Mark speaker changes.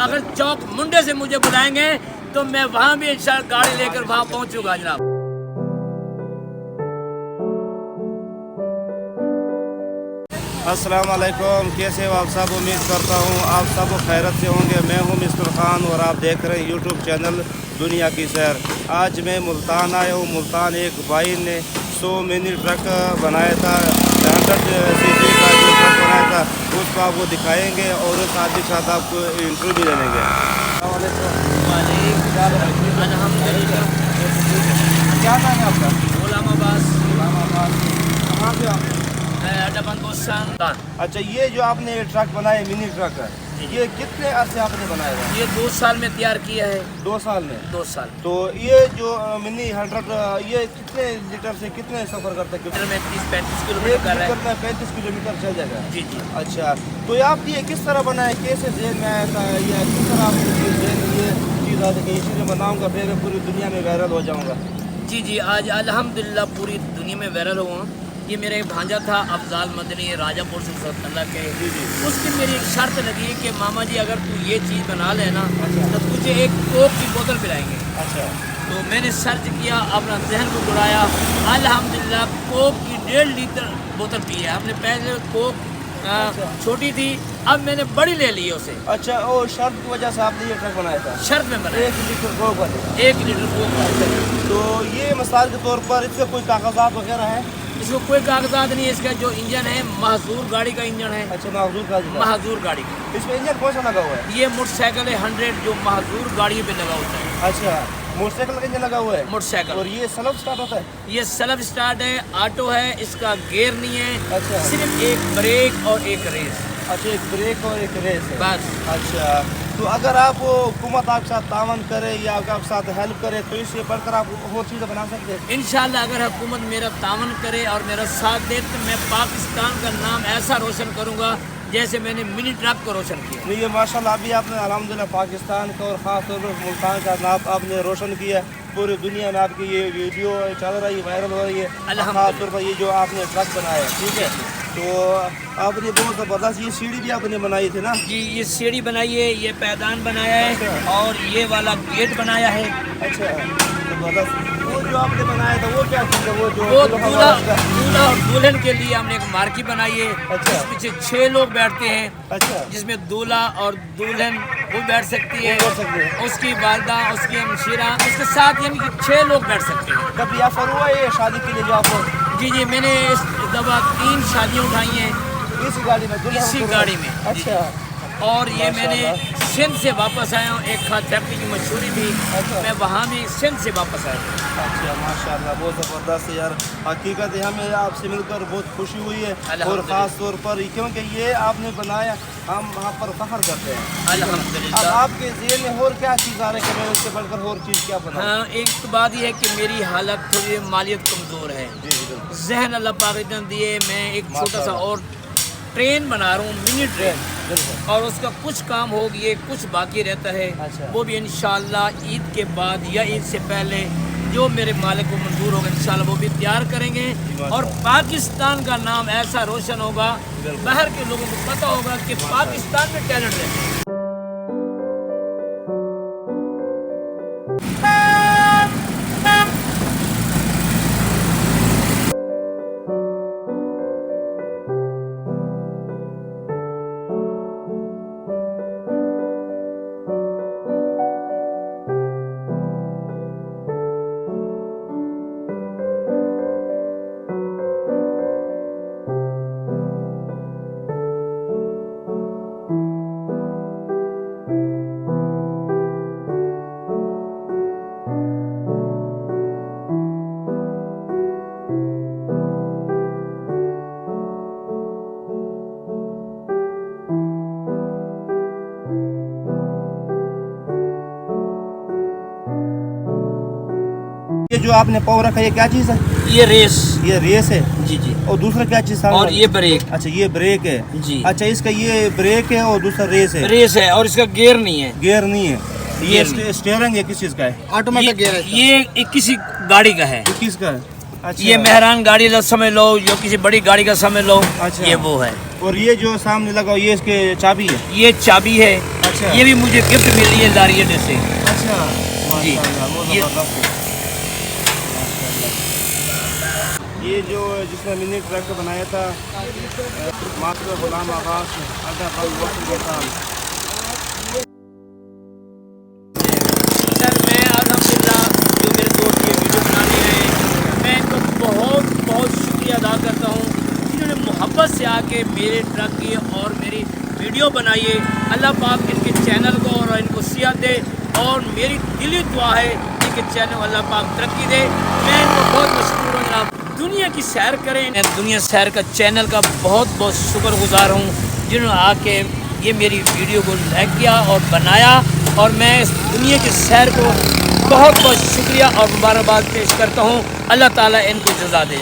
Speaker 1: اگر چوک منڈے سے مجھے بلائیں گے تو میں وہاں بھی انشاءاللہ گاڑی لے کر وہاں پہنچوں گا جناب.
Speaker 2: السلام علیکم، کیسے ہو آپ سب؟ امید کرتا ہوں آپ سب خیرت سے ہوں گے. میں ہوں مسٹر خان اور آپ دیکھ رہے ہیں یوٹیوب چینل دنیا کی سیر. آج میں ملتان آیا ہوں. ملتان ایک بھائی نے 100 منی ٹرک بنایا تھا، 100 cc کا جو ٹرک بنایا تھا اس کو آپ کو دکھائیں گے اور ساتھ ہی ساتھ آپ کو انٹرویو بھی لیں گے. السلام علیکم.
Speaker 1: الحمدللہ.
Speaker 2: کیا نام ہے آپ کا؟
Speaker 1: غلام عباس.
Speaker 2: کہاں سے آپ؟ اچھا، یہ جو آپ نے ٹرک بنایا منی ٹرک ہے، یہ کتنے عرصے آپ نے بنایا ہے؟
Speaker 1: یہ 2 سال میں تیار کیا ہے.
Speaker 2: 2 سال میں.
Speaker 1: 2 سال.
Speaker 2: تو یہ جو منی 100 یہ کتنے لیٹر سے کتنے سفر کرتا ہے؟
Speaker 1: میں 30-35 کلومیٹر کر رہا ہے.
Speaker 2: 35 کلومیٹر چل جائے گا.
Speaker 1: جی.
Speaker 2: اچھا، تو آپ یہ کس طرح بنائے؟ کیسے ذہن میں آیا تھا یا کس طرح آپ کو یہ چیز آتی کہ یہ چیزیں بناؤں گا پھر میں پوری دنیا میں وائرل ہو جاؤں گا؟
Speaker 1: جی آج الحمدللہ پوری دنیا میں وائرل ہوا. یہ میرا ایک بھانجا تھا افضال مدنی، راجہ پور سے اللہ کے. اس کی میری ایک شرط لگی کہ ماما جی اگر تو یہ چیز بنا لے نا تو تجھے ایک کوک کی بوتل پلائیں گے.
Speaker 2: اچھا.
Speaker 1: تو میں نے سرچ کیا، اپنا ذہن کو بڑھایا، الحمدللہ کوک کی 1.5 لیٹر بوتل پی ہے. ہم نے پہلے کوک چھوٹی تھی، اب میں نے بڑی لے لی ہے اسے.
Speaker 2: اچھا، اور شرط کی وجہ سے آپ نے یہ ٹرک بنایا تھا؟
Speaker 1: شرط میں بنایا
Speaker 2: 1 لیٹر کوک والے.
Speaker 1: 1 لیٹر کوک.
Speaker 2: تو یہ مثال کے طور پر اس سے کوئی کاغذات وغیرہ ہے؟
Speaker 1: اس کو کوئی کاغذات نہیں ہے. اس کا جو انجن ہے محظور گاڑی کا انجن ہے.
Speaker 2: اچھا،
Speaker 1: محظور گاڑی کا.
Speaker 2: اس میں انجن کون سا لگا ہوا ہے؟
Speaker 1: یہ موٹر سائیکل ہے 100 جو محظور گاڑی پہ لگا ہوتا ہے.
Speaker 2: اچھا، موٹر سائیکل کا انجن لگا ہوا ہے؟
Speaker 1: Motor cycle.
Speaker 2: اور یہ سیلف سٹارٹ ہوتا ہے؟
Speaker 1: یہ سیلف سٹارٹ ہے، آٹو ہے، اس کا گیئر نہیں ہے.
Speaker 2: اچھا.
Speaker 1: صرف ایک بریک اور ایک ریس.
Speaker 2: اچھا، ایک بریک اور ایک ریس ہے
Speaker 1: بس.
Speaker 2: اچھا، تو اگر آپ حکومت آپ کے ساتھ تعاون کرے یا آپ کے ساتھ ہیلپ کرے تو اس سے بڑھ کر آپ اور چیزیں بنا سکتے ہیں؟
Speaker 1: انشاءاللہ اگر حکومت میرا تعاون کرے اور میرا ساتھ دے تو میں پاکستان کا نام ایسا روشن کروں گا جیسے میں نے منی ٹرک کو روشن کیا.
Speaker 2: نہیں، یہ ماشاءاللہ ابھی آپ نے الحمدللہ پاکستان کا اور خاص طور پر ملتان کا نام آپ نے روشن کیا ہے. پوری دنیا میں آپ کی یہ ویڈیو چل رہی ہے، وائرل ہو رہی ہے. خاص طور پر یہ جو آپ نے ٹرک بنایا ہے، ٹھیک ہے، تو آپ نے بہت زبردست یہ سیڑھی بھی آپ نے بنائی تھی نا؟
Speaker 1: جی، یہ سیڑھی بنائی ہے، یہ پیدان بنایا ہے اور یہ والا گیٹ بنایا ہے.
Speaker 2: اچھا، زبردست. وہ جو آپ نے بنایا تھا وہ کیا چیز ہے؟ وہ
Speaker 1: دولہا اور دلہن کے لیے ہم نے ایک مارکی بنائی ہے.
Speaker 2: اچھا.
Speaker 1: اس پیچھے 6 لوگ بیٹھتے ہیں.
Speaker 2: اچھا.
Speaker 1: جس میں دولہا اور دلہن وہ بیٹھ سکتی ہے، اس کی والدہ، اس کی ہمشیرہ، اس کے ساتھ یعنی کہ 6 لوگ بیٹھ سکتے ہیں.
Speaker 2: کبھی آفر ہوا ہے شادی کے لیے جو آپ کو؟
Speaker 1: جی میں نے اس دفعہ 3 شادیاں اٹھائی ہیں
Speaker 2: اسی گاڑی میں؟
Speaker 1: اسی گاڑی میں.
Speaker 2: اچھا.
Speaker 1: اور یہ میں نے سندھ سے واپس آیا ہوں. ایک کھاد فیکٹری کی مشہوری تھی، میں وہاں بھی سندھ سے واپس آیا ہوں.
Speaker 2: اچھا، ماشاءاللہ، بہت زبردست ہے یار. حقیقت ہے ہمیں آپ سے مل کر بہت خوشی ہوئی ہے اور خاص طور پر کیونکہ یہ آپ نے بنایا، ہم وہاں پر فخر کرتے ہیں.
Speaker 1: الحمدللہ.
Speaker 2: اب آپ کے ذہن میں اور کیا چیز آ رہی ہے کہ میں اس سے بڑھ کر اور چیز کیا بناؤں؟
Speaker 1: ہاں، ایک تو بات یہ ہے کہ میری حالت تھوڑی مالیت کمزور ہے. ذہن اللہ پاک نے دیے. میں ایک چھوٹا سا اور ٹرین بنا رہا ہوں، منی ٹرین، اور اس کا کچھ کام ہو گیا، کچھ باقی رہتا ہے. وہ بھی انشاءاللہ عید کے بعد یا عید سے پہلے جو میرے مالک کو منظور ہوگا انشاءاللہ وہ بھی تیار کریں گے اور پاکستان کا نام ایسا روشن ہوگا، باہر کے لوگوں کو پتہ ہوگا کہ پاکستان میں ٹیلنٹ ہے.
Speaker 2: یہ جو آپ نے پاؤ رکھا ہے یہ کیا چیز ہے؟
Speaker 1: یہ ریس.
Speaker 2: یہ ریس ہے.
Speaker 1: جی.
Speaker 2: اور دوسرا کیا چیز تھا؟
Speaker 1: اور یہ بریک.
Speaker 2: اچھا، یہ بریک ہے.
Speaker 1: جی.
Speaker 2: اچھا، اس کا یہ بریک ہے اور دوسرا ریس ہے.
Speaker 1: ریس ہے اور اس کا گیئر نہیں ہے.
Speaker 2: گیئر نہیں ہے. یہ اسٹیئرنگ ہے کس چیز کا ہے؟
Speaker 1: آٹومیٹک گیئر ہے. یہ کسی گاڑی کا ہے.
Speaker 2: کس کا ہے؟ اچھا۔
Speaker 1: یہ مہران گاڑی کا سمجھ لو، جو کسی بڑی گاڑی کا سمجھ لو،
Speaker 2: اچھا۔
Speaker 1: یہ وہ ہے۔
Speaker 2: اور یہ جو سامنے لگا یہ اس کے چابی ہے؟
Speaker 1: یہ چابی ہے۔
Speaker 2: اچھا۔
Speaker 1: یہ بھی مجھے گفٹ ملی ہے داریڈے سے۔
Speaker 2: اچھا
Speaker 1: جی۔
Speaker 2: یہ جو جس نے منی ٹرک بنایا تھا ماسٹر غلام عباس
Speaker 1: سر میں الحمدللہ جو میرے دوست یہ ویڈیو بنانے ہیں، میں ان کو بہت بہت شکریہ ادا کرتا ہوں جنہوں نے محبت سے آ کے میرے ٹرک کی اور میری ویڈیو بنائی ہے۔ اللہ پاک ان کے چینل کو اور ان کو صحت دے، اور میری دلی دعا ہے ان کے چینل اللہ پاک ترقی دے۔ میں ان کو بہت مشکور ہوں جناب۔ دنیا کی سیر کریں، میں دنیا سیر کا چینل کا بہت بہت شکر گزار ہوں جنہوں نے آ کے یہ میری ویڈیو کو لائک کیا اور بنایا، اور میں اس دنیا کی سیر کو بہت بہت شکریہ اور مبارکباد پیش کرتا ہوں۔ اللہ تعالیٰ ان کو جزا دے۔